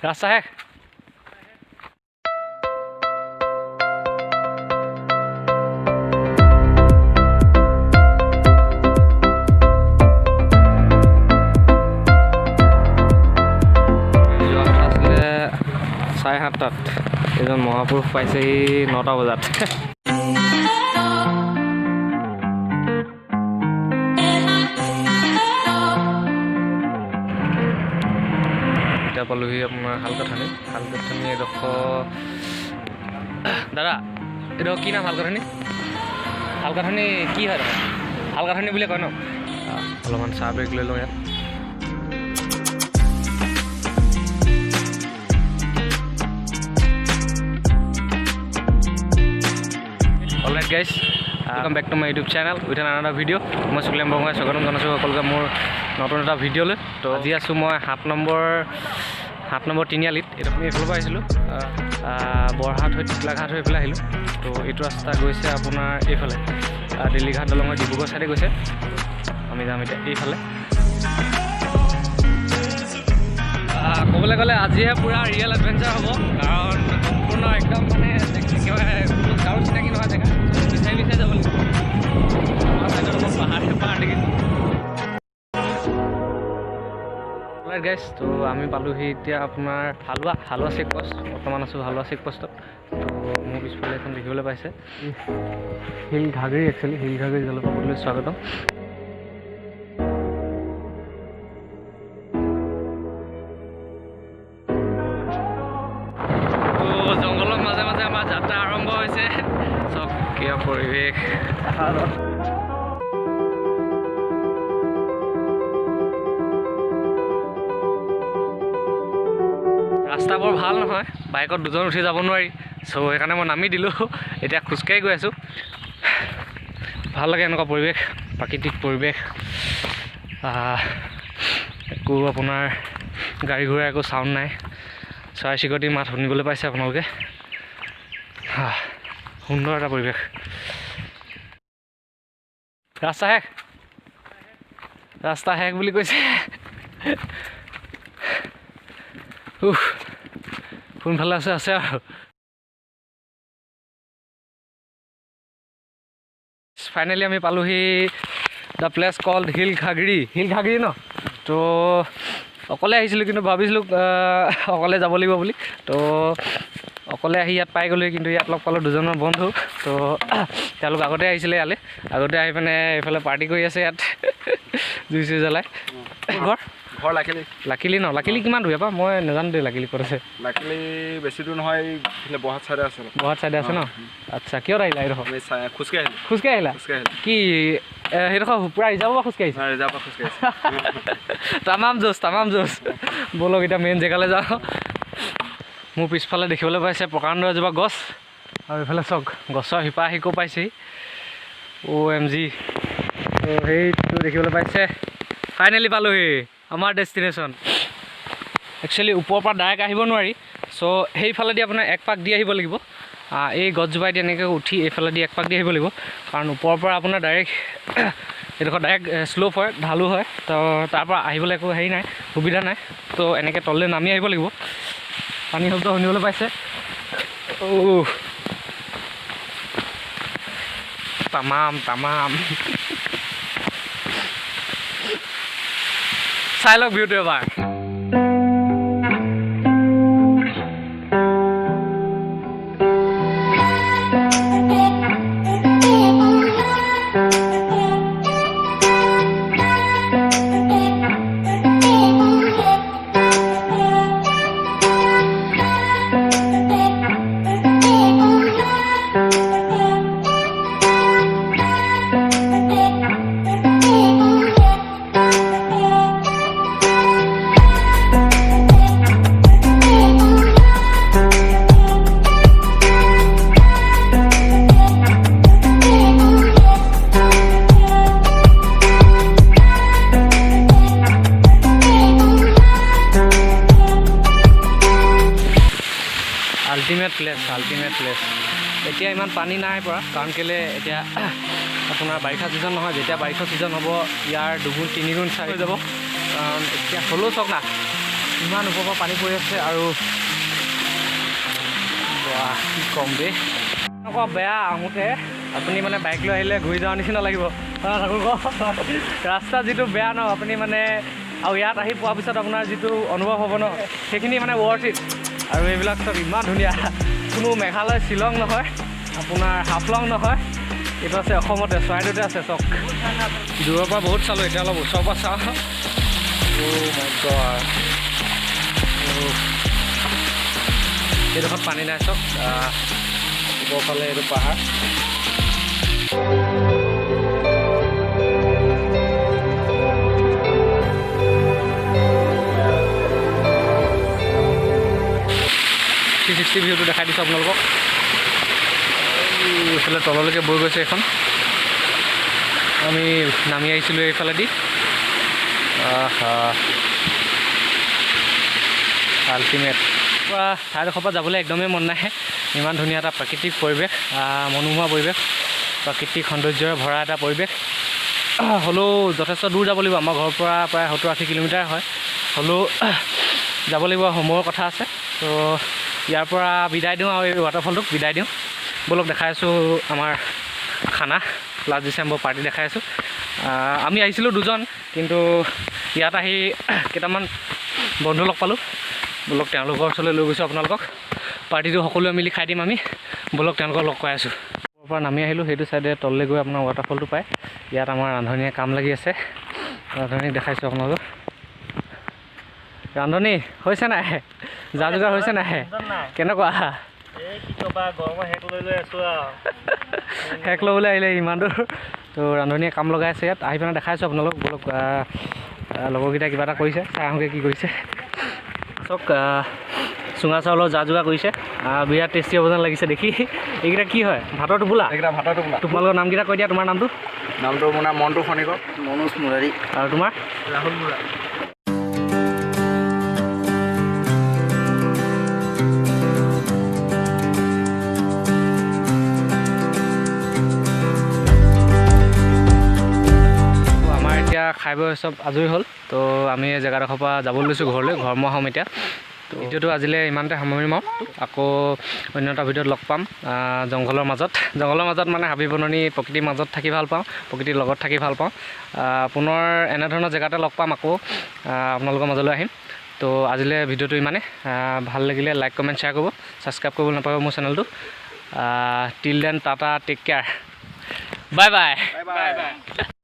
ৰাস্তা শেষ চাৰে 7টাত এজন মহাপুৰুষ পাইছেহি 9টা বজাত এতিয়া পালোহি আপোনাৰ হালকাঠানি এডোখৰ দাদা এইডোখৰ কি নাম হালকাঠানি কি হয় হালকাঠানি বুলি কয় ন অলপমান চাহ বেগ লৈ লওঁ ইয়াত alright guys welcome back to my YouTube channel with an another video' মই শুক্লেম বৰগোহাঁই স্বাগতম জনাইছোঁ সকলোকে মোৰ নতুন এটা ভিডিঅ'লৈ তো আজি আছোঁ মই 7 নম্বৰ তিনিআলিত এইটো আমি এইফালৰ পৰা আহিছিলোঁ বৰহাট হৈ টিকলাঘাট হৈ এইফালে আহিলোঁ তো এইটো ৰাস্তা গৈছে আপোনাৰ এইফালে দিল্লীঘাট দলঙৰ ডিব্ৰুগড় ছাইডে গৈছে আমি যাম এতিয়া এইফালে ক'বলৈ গ'লে আজিহে পূৰা ৰিয়েল এডভেঞ্চাৰ হ'ব কাৰণ সম্পূৰ্ণ একদম মানে একেবাৰে কাৰো চিনাকি নহয় জেগা বিচাৰি যাব লাগিব পাহাৰ দেখিছোঁ গাইজ তো আমি পালোহি এতিয়া আপোনাৰ হালোৱা চেকপোষ্ট বৰ্তমান আছোঁ হালোৱা চেকপোষ্টত তো মোৰ পিছফালে এখন দেখিবলৈ পাইছে হিল ঘাগৰি একচুৱেলি হিল ঘাগৰি জলপ্ৰপাতলৈ স্বাগতম জংঘলৰ মাজে মাজে আমাৰ যাত্ৰা আৰম্ভ হৈছে চব কিয় পৰিৱেশ ৰাস্তা বৰ ভাল নহয় বাইকত দুজন উঠি যাব নোৱাৰি চ' সেইকাৰণে মই নামি দিলোঁ এতিয়া খোজকাঢ়ি গৈ আছোঁ ভাল লাগে এনেকুৱা পৰিৱেশ প্ৰাকৃতিক পৰিৱেশ একো আপোনাৰ গাড়ী ঘোঁৰা একো চাউণ্ড নাই চৰাই চিৰিকটিৰ মাত শুনিবলৈ পাইছে আপোনালোকে সুন্দৰ এটা পৰিৱেশ ৰাস্তা শেষ বুলি কৈছে কোনফালে আছে আৰু ফাইনেলি আমি পালোহি দ্য প্লেচ কল্ড হিল ঘাগৰি ন তো অকলে আহিছিলোঁ কিন্তু ভাবিছিলোঁ অকলে যাব লাগিব বুলি তো অকলে আহি ইয়াত পাই গ'লোঁ কিন্তু ইয়াত লগ পালোঁ দুজনৰ বন্ধু তো তেওঁলোক আগতে আহিছিলে ইয়ালৈ আগতে আহি পিনে এইফালে পাৰ্টি কৰি আছে ইয়াত জুই চুই জ্বলাই ঘৰ লাকিলি কিমান দূৰ পৰা মই নাজানো দেই লাকিলি ক'ত আছে লাকিলি বেছি দূৰ নহয় বহাট চাইডে আছে ন আচ্ছা কিয় আহিলা এইডোখৰ খোজকাঢ়ি আহিলা কি সেইডোখৰ পূৰা ৰিজাৰ্ভৰ পৰা খোজকাঢ়ি তামাম জোচ ব'লক এতিয়া মেইন জেগালৈ যাওঁ মোৰ পিছফালে দেখিবলৈ পাইছে প্ৰকাণ্ড এজোপা গছ আৰু এইফালে চাওক গছৰ শিপা শিকো পাইছেহি OMG তো সেইটো দেখিবলৈ পাইছে ফাইনেলি পালোহি আমাৰ ডেষ্টিনেশ্যন একচুৱেলি ওপৰৰ পৰা ডাইৰেক্ট আহিব নোৱাৰি চ' সেইফালেদি আপোনাৰ এক পাক দি আহিব লাগিব এই গছজোপাইদি এনেকৈ উঠি এইফালেদি এক পাক দি আহিব লাগিব কাৰণ ওপৰৰ পৰা আপোনাৰ ডাইৰেক্ট এইডোখৰ ডাইৰেক্ট শ্লোপ হয় ঢালো হয় তো তাৰ পৰা আহিবলৈ একো হেৰি নাই সুবিধা নাই তো এনেকৈ তললৈ নামি আহিব লাগিব পানী শব্দ শুনিবলৈ পাইছে তামাম চাই লওক ভিউটো এবাৰ আল্টিমেট প্লেচ এতিয়া ইমান পানী নাই পৰা কাৰণ কেলৈ এতিয়া আপোনাৰ বাৰিষা ছিজন নহয় যেতিয়া বাৰিষা ছিজন হ'ব ইয়াৰ 2 গুণ 3 গুণ চাই হৈ যাব কাৰণ এতিয়া হ'লেও চাওক না ইমান ওপৰৰ পৰা পানী পৰি আছে আৰু কি ক'ম দেই আকৌ বেয়া আহোঁতে আপুনি মানে বাইক লৈ আহিলে ঘূৰি যোৱাৰ নিচিনা লাগিব ৰাস্তা যিটো বেয়া ন আপুনি মানে আৰু ইয়াত আহি পোৱাৰ পিছত আপোনাৰ যিটো অনুভৱ হ'ব ন সেইখিনি মানে ৱৰ্থ ইট আৰু এইবিলাক চব ইমান ধুনীয়া কোনো মেঘালয় শ্বিলং নহয় আপোনাৰ হাফলং নহয় এইটো আছে অসমতে চৰাইদেউতে আছে চক দূৰৰ পৰা বহুত চালোঁ এতিয়া অলপ ওচৰৰ পৰা চাওঁ এইডোখৰত পানী নাই চক ওপৰফালে এইটো পাহাৰ ভিউটো দেখাই দিছোঁ আপোনালোকক এইফালে তললৈকে বৈ গৈছে এখন আমি নামি আহিছিলোঁ এইফালেদি আল্টিমেট ঠাইডোখৰ পৰা যাবলৈ একদমেই মন নাহে ইমান ধুনীয়া এটা প্ৰাকৃতিক পৰিৱেশ মনোমোহা পৰিৱেশ প্ৰাকৃতিক সৌন্দৰ্যৰে ভৰা এটা পৰিৱেশ হ'লেও যথেষ্ট দূৰ যাব লাগিব আমাৰ ঘৰৰ পৰা প্ৰায় 70-80 কিলোমিটাৰ হয় হ'লেও যাব লাগিব সময়ৰ কথা আছে তো ইয়াৰ পৰা বিদায় দিওঁ আৰু এই ৱাটাৰফলটোক বিদায় দিওঁ বলক দেখাই আছোঁ আমাৰ খানা লাষ্ট ডিচেম্বৰ পাৰ্টি দেখাই আছোঁ আমি আহিছিলোঁ দুজন কিন্তু ইয়াত আহি কেইটামান বন্ধু লগ পালোঁ বলক তেওঁলোকৰ ওচৰলৈ লৈ গৈছোঁ আপোনালোকক পাৰ্টিটো সকলোৱে মিলি খাই দিম আমি বলক তেওঁলোকক লগ পাই আছোঁ ওপৰৰ পৰা নামি আহিলোঁ সেইটো চাইডে তললৈ গৈ আপোনাৰ ৱাটাৰফলটো পায় ইয়াত আমাৰ ৰান্ধনীয়ে কাম লাগি আছে ৰান্ধনীক দেখাইছোঁ আপোনালোকক ৰান্ধনী হৈছে নাই যা যোগাৰ হৈছে নাই কেনেকুৱা শেষ ল'বলৈ আহিলে ইমান দূৰ তো ৰান্ধনীয়ে কাম লগাই আছে ইয়াত আহি পেলাই দেখাইছোঁ আপোনালোক বলক লগৰকেইটাই কিবা এটা কৰিছে চাই আহোঁগৈ কি কৰিছে চক চুঙা চাউলৰ যা যোগাৰ কৰিছে বিৰাট টেষ্টি হ'ব যেন লাগিছে দেখি এইকেইটা কি হয় ভাতৰ টোপোলা এইকেইটা ভাতৰ টোপোলা তোমালোকৰ নামকেইটা কৈ দিয়া তোমাৰ নামটো মোৰ নাম মণ্টু খনিকৰ মনোজ মুৰাৰী আৰু তোমাৰ ৰাহুল মুৰা খাই বৈ চব আজৰি হ'ল তো আমি এই জেগাডোখৰ পৰা যাব লৈছোঁ ঘৰলৈ ঘৰমুৱা হ'ম এতিয়া তো ভিডিঅ'টো আজিলৈ ইমানতে সামৰি মাৰোঁ আকৌ অন্য এটা ভিডিঅ'ত লগ পাম জংঘলৰ মাজত মানে হাবি বননি প্ৰকৃতিৰ মাজত থাকি ভাল পাওঁ প্ৰকৃতিৰ লগত থাকি ভাল পাওঁ পুনৰ এনেধৰণৰ জেগাতে লগ পাম আকৌ আপোনালোকৰ মাজলৈ আহিম তো আজিলৈ ভিডিঅ'টো ইমানে ভাল লাগিলে লাইক কমেণ্ট শ্বেয়াৰ কৰিব ছাবস্ক্ৰাইব কৰিবলৈ নাপাব মোৰ চেনেলটো till then tata take care bye বাই